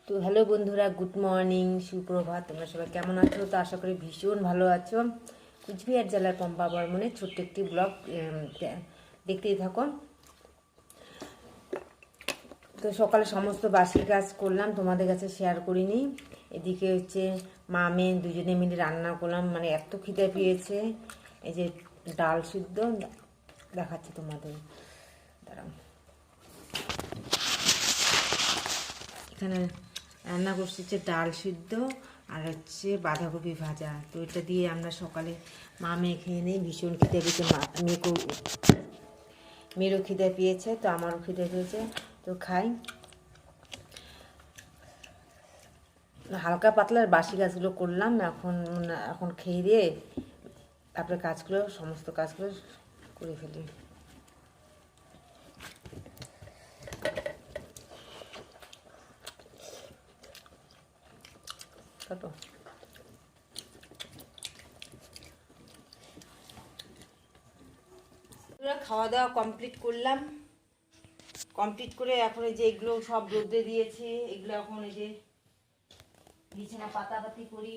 তো হ্যালো বন্ধুরা, good morning, সুপ্রভাত। তোমরা সবাই কেমন আছো? তো আশা করি ভীষণ ভালো আছো। কুচবিহার জেলার পম্পা বর্মনের ছোট্ট একটি ব্লগ দেখতেই থাকো। তো সকালে সমস্ত বাসি কাজ করলাম, তোমাদের কাছে শেয়ার করিনি। এদিকে হচ্ছে মা মেয়ে দুজনে মিলে রান্না করলাম, মানে এত খিদে পেয়েছে। এই যে ডাল সিদ্ধ দেখাচ্ছি তোমাদের, দাঁড়াও। এখানে রান্না করছি হচ্ছে ডাল সিদ্ধ আর হচ্ছে বাঁধাকপি ভাজা। তো এটা দিয়ে আমরা সকালে মা মেয়ে খেয়ে নিই। ভীষণ খিদে পেয়েছে, মেয়েরও খিদে পেয়েছে, তো আমারও খিদে পেয়েছে, তো খাই। হালকা পাতলার বাসি কাজগুলো করলাম, এখন এখন খেয়ে দিয়ে তারপরে সমস্ত কাজগুলো করে ফেলি। তো খাওয়া দাওয়া কমপ্লিট করলাম, কমপ্লিট করে এখন এই যে এগুলো সব রোদে দিয়েছি, এগুলো এখন এই যে বিছানা পাতাপাতি করি।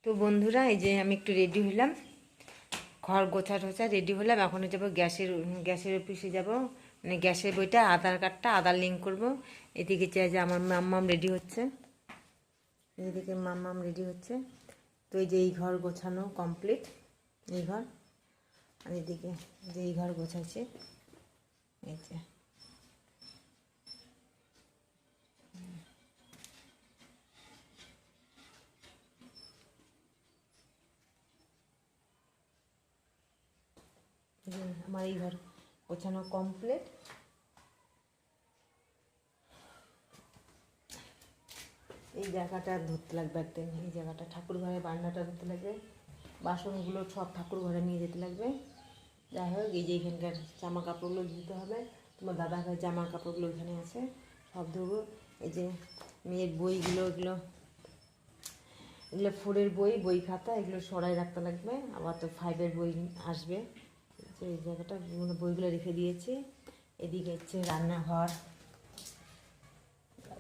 তো বন্ধুরা, এই যে আমি একটু রেডি হলাম, ঘর গোছা টোছা রেডি হলাম। এখন যাবো গ্যাসের অফিসে যাব, মানে গ্যাসের বইটা, আধার কার্ডটা, আধার লিঙ্ক করব। এদিকে চাই যে আমার মাম্মাম রেডি হচ্ছে, এদিকে মাম্মাম রেডি হচ্ছে। তো এই যে এই ঘর গোছানো কমপ্লিট, এই ঘর, আর এদিকে যে এই ঘর গোছাচ্ছে, এই যে আমার এই ঘর গোছানো কমপ্লিট। এই জায়গাটা ধরতে লাগবে একদিন, এই জায়গাটা ঠাকুর ঘরে বান্নাটা ধরতে লাগবে, বাসনগুলো সব ঠাকুর ঘরে নিয়ে যেতে লাগবে। যাই হোক, এই যে এখানকার জামা কাপড়গুলো ধুতে হবে, তোমার দাদাভাই জামা কাপড়গুলো এখানে আছে, সব ধোবো। এই যে মেয়ের বইগুলো, এগুলো ফোরের বই খাতা, এগুলো সরাই রাখতে লাগবে, আবার তো ফাইভের বই আসবে। যে এই জায়গাটা বইগুলো রেখে দিয়েছি। এদিকে হচ্ছে রান্নাঘর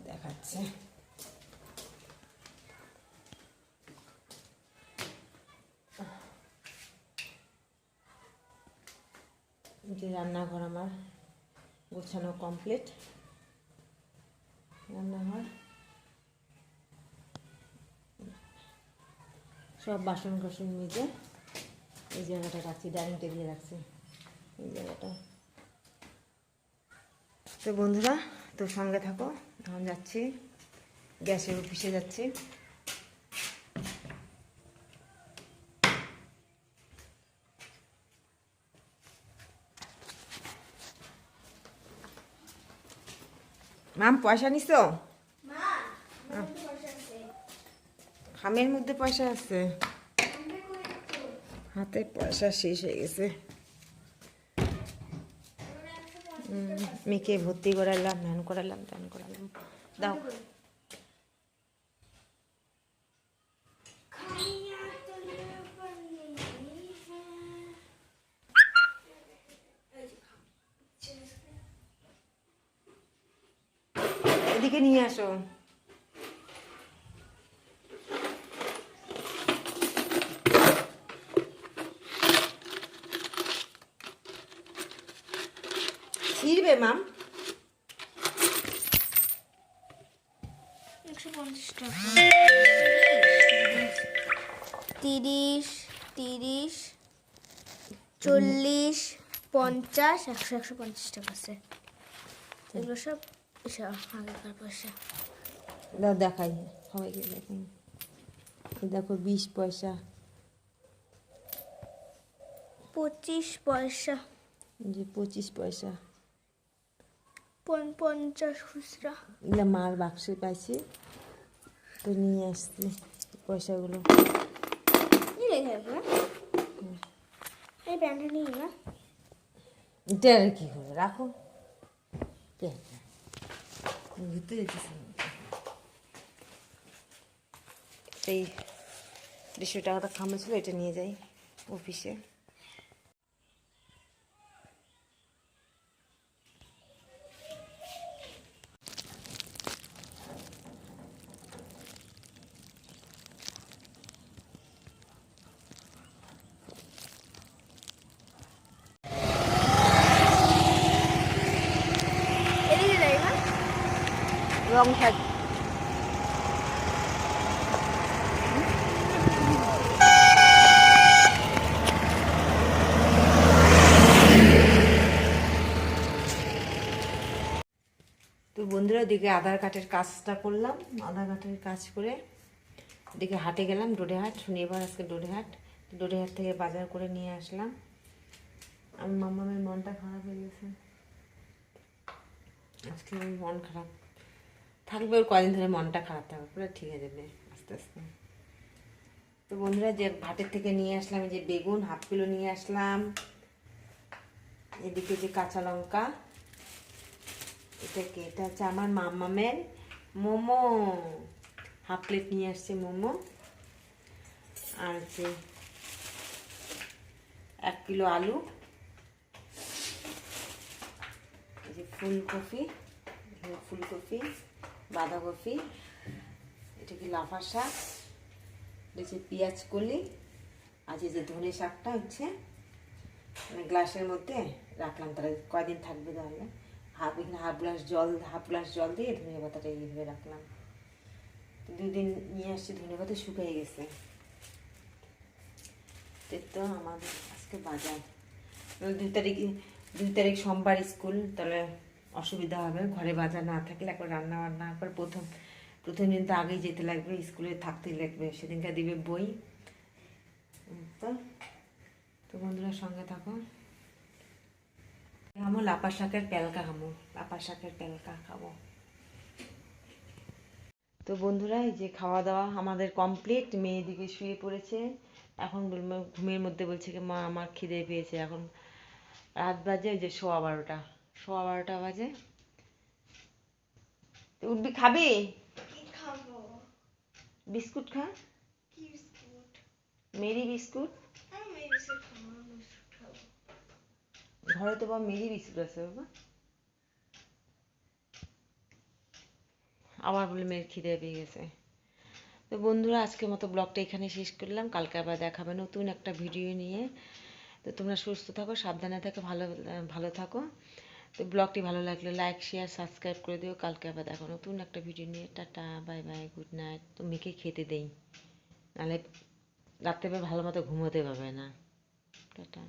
দেখাচ্ছে, যে রান্নাঘর আমার গোছানো কমপ্লিট। রান্নাঘর সব বাসন কোসন মেজে এই জায়গাটা রাখছি, ডাইনিং টেবিলে রাখছি এই জায়গাটা। তো বন্ধুরা, তোর সঙ্গে থাকো। এখন যাচ্ছি গ্যাসের অফিসে যাচ্ছি। মাম পয়সা নিছো? খামের মধ্যে পয়সা আছে, হাতে পয়সা শেষ হয়ে গেছে। মেয়েকে ভর্তি করালাম, ধ্যান করালাম, ধ্যান করালাম। দাও। এদিকে নিয়ে আসো। ছিড়বে মাম। 150 টাকা। 30, 30, 40, 50, 100, 150 টাকা আছে। এগুলো সব আগেকার পয়সা। দাও দেখাই, সবাইকে দেখাই। দেখো 20 পয়সা, 25 পয়সা, যে 25 পয়সা। 50 খুচরা। এগুলো মার বাক্সে পাইছি, তো নিয়ে আসছি পয়সাগুলো। এই ব্যান্ডটা নিই না, এটা আর কি হবে, রাখো। ঘুরতে যেতেছি এই 200 টাকাটা খামে ছিল, এটা নিয়ে যাই অফিসে। এদিকে যাই না। রং থাক। তো বন্ধুরা, দিকে আধার কার্ডের কাজটা করলাম, আধার কার্ডের কাজ করে দিকে হাটে গেলাম, ডোডেহাট। শনিবার আজকে ডোডেহাট, ডোডেহাট থেকে বাজার করে নিয়ে আসলাম। আমার মামামের মনটা খারাপ হয়ে গেছে আজকে, ওর মন খারাপ থাকবে, ওর কদিন ধরে মনটা খারাপ থাকবে, পুরো ঠিক হয়ে যাবে আস্তে আস্তে। তো বন্ধুরা, যে ভাটের থেকে নিয়ে আসলাম, এই যে বেগুন 1/2 কিলো নিয়ে আসলাম, এদিকে যে কাঁচা লঙ্কা, এটা হচ্ছে আমার মামামের মোমো, 1/2 প্লেট নিয়ে আসছে মোমো। আর হচ্ছে 1 কিলো আলু, এই যে ফুলকপি, বাঁধাকপি, এটা কি লাফা শাক, এটা হচ্ছে পেঁয়াজ কলি, আর এই যে ধনে শাকটা হচ্ছে মানে গ্লাসের মধ্যে রাখলাম, তাহলে কয়দিন থাকবে, তাহলে হাফ গ্লাস জল দিয়ে ধনে পাতাটা এইভাবে রাখলাম। 2 দিন নিয়ে আসছি, ধনে পাতা শুকিয়ে গেছে। তো আমাদের আজকে বাজার 2 তারিখ সোমবার স্কুল, তাহলে অসুবিধা হবে, ঘরে বাজার না থাকলে একবার রান্না বান্না করে প্রথম দিন তো আগেই যেতে লাগবে, স্কুলে থাকতেই লাগবে, সেদিনকার দিবে বই। তো বন্ধুরা সঙ্গে থাকো। খাবো লাপা শাকের পেলকা, খাবো। তো বন্ধুরা, এই যে খাওয়া দাওয়া আমাদের কমপ্লিট, মেয়ে দিকে শুয়ে পড়েছে, এখন ঘুমের মধ্যে বলছে কি মা আমার খিদে পেয়েছে। এখন রাত বাজে ওই যে 12:15 বাজে। উঠবি, খাবি? বিস্কুট খা, মেরি বিস্কুট। ঘরে তো বাবা মেরি বিস্কুট আছে বাবা। আবার বলে মেয়ের খিদে পেয়ে গেছে। তো বন্ধুরা, আজকের মতো ব্লগটা এখানে শেষ করলাম, কালকে আবার দেখাবে নতুন একটা ভিডিও নিয়ে। তো তোমরা সুস্থ থাকো, সাবধানে থাকো, ভালো থাকো। তো ব্লগটি ভালো লাগলে লাইক শেয়ার সাবস্ক্রাইব করে দিও। কালকে আবার দেখো নতুন একটা ভিডিও নিয়ে। Tata, bye bye, good night. তো মেয়েকে খেতে দেই, নাহলে রাত্রেবেলা ভালো মতো ঘুমোতে পারবে না। টাটা।